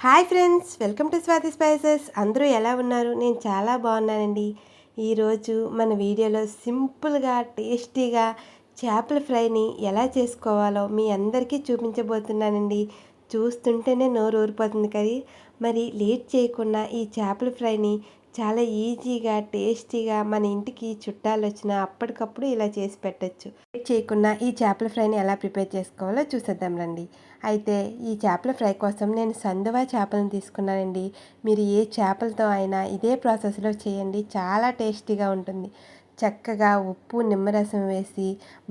Hi friends, welcome to Swathi spices. అందరూ ఎలా ఉన్నారు? నేను చాలా బాగున్నానండి. ఈరోజు మన వీడియోలో సింపుల్గా టేస్టీగా చేపల ఫ్రైని ఎలా చేసుకోవాలో మీ అందరికీ చూపించబోతున్నానండి. చూస్తుంటేనే నోరు ఊరిపోతుంది కదా. మరి లేట్ చేయకుండా ఈ చేపల ఫ్రైని చాలా ఈజీగా టేస్టీగా మన ఇంటికి చుట్టాలు వచ్చినా అప్పటికప్పుడు ఇలా చేసి పెట్టచ్చు. లేట్ చేయకుండా ఈ చేపల ఫ్రైని ఎలా ప్రిపేర్ చేసుకోవాలో చూసేద్దాం రండి. అయితే ఈ చేపల ఫ్రై కోసం నేను సందువా చేపలను తీసుకున్నానండి. మీరు ఏ చేపలతో అయినా ఇదే ప్రాసెస్లో చేయండి, చాలా టేస్టీగా ఉంటుంది. చక్కగా ఉప్పు నిమ్మరసం వేసి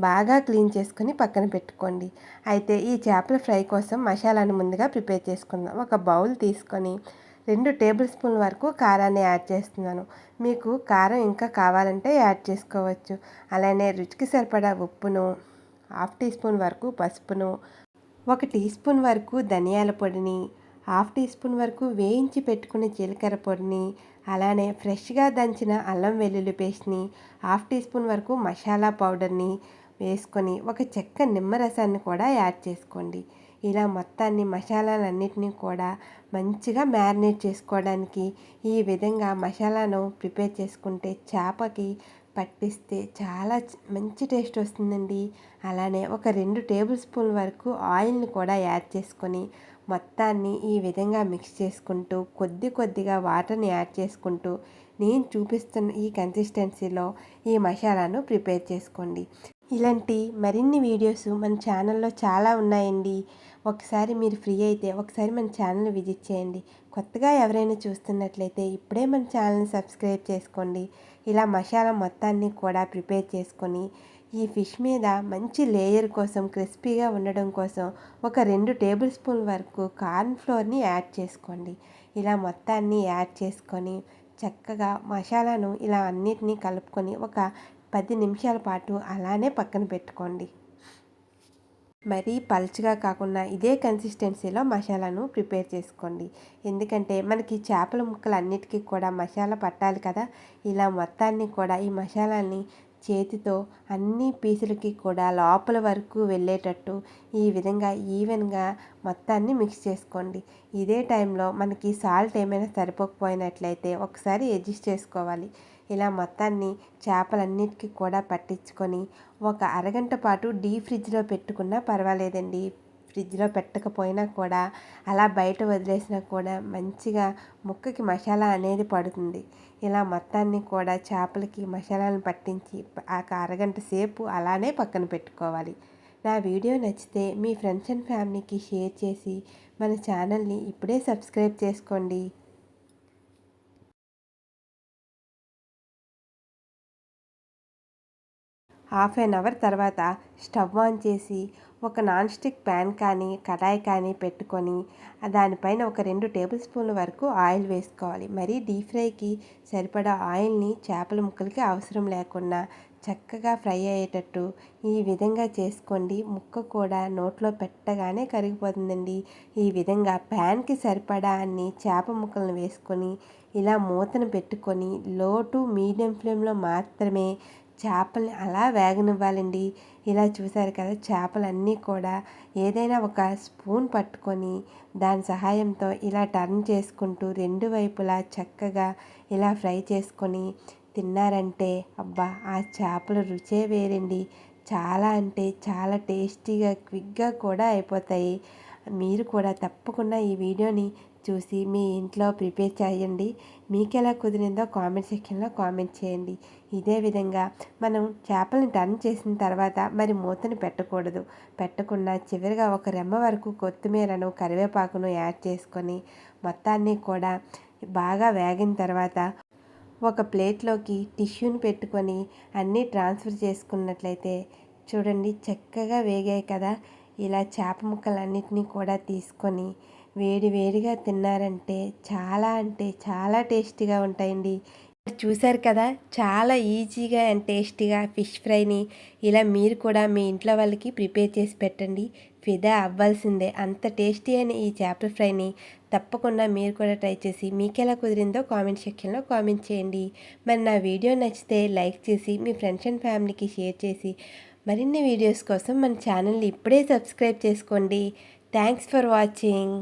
బాగా క్లీన్ చేసుకుని పక్కన పెట్టుకోండి. అయితే ఈ చేపల ఫ్రై కోసం మసాలాను ముందుగా ప్రిపేర్ చేసుకుందాం. ఒక బౌల్ తీసుకొని 2 టేబుల్ స్పూన్ల వరకు కారాన్ని యాడ్ చేస్తున్నాను. మీకు కారం ఇంకా కావాలంటే యాడ్ చేసుకోవచ్చు. అలానే రుచికి సరిపడా ఉప్పును, 1/2 టీ స్పూన్ వరకు పసుపును, 1 టీ స్పూన్ వరకు ధనియాల పొడిని, 1/2 టీ స్పూన్ వరకు వేయించి పెట్టుకున్న జీలకర్ర పొడిని, అలానే ఫ్రెష్గా దంచిన అల్లం వెల్లుల్లి పేస్ట్ని, 1/2 టీ స్పూన్ వరకు మసాలా పౌడర్ని వేసుకొని ఒక చెక్క నిమ్మరసాన్ని కూడా యాడ్ చేసుకోండి. ఇలా మొత్తాన్ని మసాలాలన్నిటినీ కూడా మంచిగా మ్యారినేట్ చేసుకోవడానికి ఈ విధంగా మసాలాను ప్రిపేర్ చేసుకుంటే చేపకి పట్టిస్తే చాలా మంచి టేస్ట్ వస్తుందండి. అలానే ఒక 2 టేబుల్ స్పూన్ల వరకు ఆయిల్ని కూడా యాడ్ చేసుకొని మొత్తాన్ని ఈ విధంగా మిక్స్ చేసుకుంటూ కొద్దిగా వాటర్ని యాడ్ చేసుకుంటూ నేను చూపిస్తున్న ఈ కన్సిస్టెన్సీలో ఈ మసాలాను ప్రిపేర్ చేసుకోండి. ఇలాంటి మరిన్ని వీడియోస్ మన ఛానల్లో చాలా ఉన్నాయండి. ఒకసారి మీరు ఫ్రీ అయితే ఒకసారి మన ఛానల్ని విజిట్ చేయండి. కొత్తగా ఎవరైనా చూస్తున్నట్లయితే ఇప్పుడే మన ఛానల్ని సబ్స్క్రైబ్ చేసుకోండి. ఇలా మసాలా మొత్తాన్ని కూడా ప్రిపేర్ చేసుకొని ఈ ఫిష్ మీద మంచి లేయర్ కోసం క్రిస్పీగా ఉండడం కోసం ఒక 2 టేబుల్ స్పూన్ల వరకు కార్న్ ఫ్లోర్ని యాడ్ చేసుకోండి. ఇలా మొత్తాన్ని యాడ్ చేసుకొని చక్కగా మసాలాను ఇలా అన్నిటినీ కలుపుకొని ఒక 10 నిమిషాల పాటు అలానే పక్కన పెట్టుకోండి. మరీ పల్చగా కాకుండా ఇదే కన్సిస్టెన్సీలో మసాలాను ప్రిపేర్ చేసుకోండి. ఎందుకంటే మనకి చేపల ముక్కలు అన్నిటికీ కూడా మసాలా పట్టాలి కదా. ఇలా మొత్తాన్ని కూడా ఈ మసాలాని చేతితో అన్ని పీసులకి కూడా లోపల వరకు వెళ్ళేటట్టు ఈ విధంగా ఈవెన్గా మొత్తాన్ని మిక్స్ చేసుకోండి. ఇదే టైంలో మనకి సాల్ట్ ఏమైనా సరిపోకపోయినట్లయితే ఒకసారి అడ్జస్ట్ చేసుకోవాలి. ఇలా మొత్తాన్ని చేపలన్నిటికీ కూడా పట్టించుకొని ఒక అరగంట పాటు డీప్ ఫ్రిడ్జ్లో పెట్టుకున్నా పర్వాలేదండి. ఫ్రిడ్జ్లో పెట్టకపోయినా కూడా అలా బయట వదిలేసినా కూడా మంచిగా ముక్కకి మసాలా అనేది పడుతుంది. ఇలా మొత్తాన్ని కూడా చేపలకి మసాలాను పట్టించి అరగంట సేపు అలానే పక్కన పెట్టుకోవాలి. నా వీడియో నచ్చితే మీ ఫ్రెండ్స్ అండ్ ఫ్యామిలీకి షేర్ చేసి మన ఛానల్ని ఇప్పుడే సబ్స్క్రైబ్ చేసుకోండి. హాఫ్ అన్ అవర్ తర్వాత స్టవ్ ఆన్ చేసి ఒక నాన్ స్టిక్ ప్యాన్ కానీ కడాయి కానీ పెట్టుకొని దానిపైన ఒక 2 టేబుల్ స్పూన్ల వరకు ఆయిల్ వేసుకోవాలి. మరీ డీప్ ఫ్రైకి సరిపడా ఆయిల్ని చేపల ముక్కలకి అవసరం లేకుండా చక్కగా ఫ్రై అయ్యేటట్టు ఈ విధంగా చేసుకోండి. ముక్క కూడా నోట్లో పెట్టగానే కరిగిపోతుందండి. ఈ విధంగా ప్యాన్కి సరిపడా అన్ని చేప ముక్కలను వేసుకొని ఇలా మూతను పెట్టుకొని లో టు మీడియం ఫ్లేమ్లో మాత్రమే చేపల్ని అలా వేగనివ్వాలండి. ఇలా చూసారు కదా, చేపలన్నీ కూడా ఏదైనా ఒక స్పూన్ పట్టుకొని దాని సహాయంతో ఇలా టర్న్ చేసుకుంటూ 2 వైపులా చక్కగా ఇలా ఫ్రై చేసుకొని తిన్నారంటే అబ్బా, ఆ చేపల రుచే వేరండి. చాలా అంటే చాలా టేస్టీగా క్విక్గా కూడా అయిపోతాయి. మీరు కూడా తప్పకుండా ఈ వీడియోని చూసి మీ ఇంట్లో ప్రిపేర్ చేయండి. మీకు ఎలా కుదిరిందో కామెంట్ సెక్షన్లో కామెంట్ చేయండి. ఇదే విధంగా మనం చేపలను టర్న్ చేసిన తర్వాత మరి మూతను పెట్టకుండా చివరిగా ఒక రెమ్మ వరకు కొత్తిమీరను కరివేపాకును యాడ్ చేసుకొని మొత్తాన్ని కూడా బాగా వేగిన తర్వాత ఒక ప్లేట్లోకి టిష్యూని పెట్టుకొని అన్నీ ట్రాన్స్ఫర్ చేసుకున్నట్లయితే చూడండి చక్కగా వేగాయి కదా. ఇలా చేప ముక్కలన్నిటినీ కూడా తీసుకొని వేడిగా తిన్నారంటే అంటే చాలా టేస్టీగా ఉంటాయండి. చూశారు కదా, చాలా ఈజీగా అండ్ టేస్టీగా ఫిష్ ఫ్రైని ఇలా మీరు కూడా మీ ఇంట్లో వాళ్ళకి ప్రిపేర్ చేసి పెట్టండి. ఫిదా అవ్వాల్సిందే, అంత టేస్టీ అయిన ఈ చేపల ఫ్రైని తప్పకుండా మీరు కూడా ట్రై చేసి మీకు ఎలా కుదిరిందో కామెంట్ సెక్షన్లో కామెంట్ చేయండి. మరి నా వీడియో నచ్చితే లైక్ చేసి మీ ఫ్రెండ్స్ అండ్ ఫ్యామిలీకి షేర్ చేసి మరిన్ని వీడియోస్ కోసం మన ఛానల్ని ఇప్పుడే సబ్స్క్రైబ్ చేసుకోండి. Thanks for watching.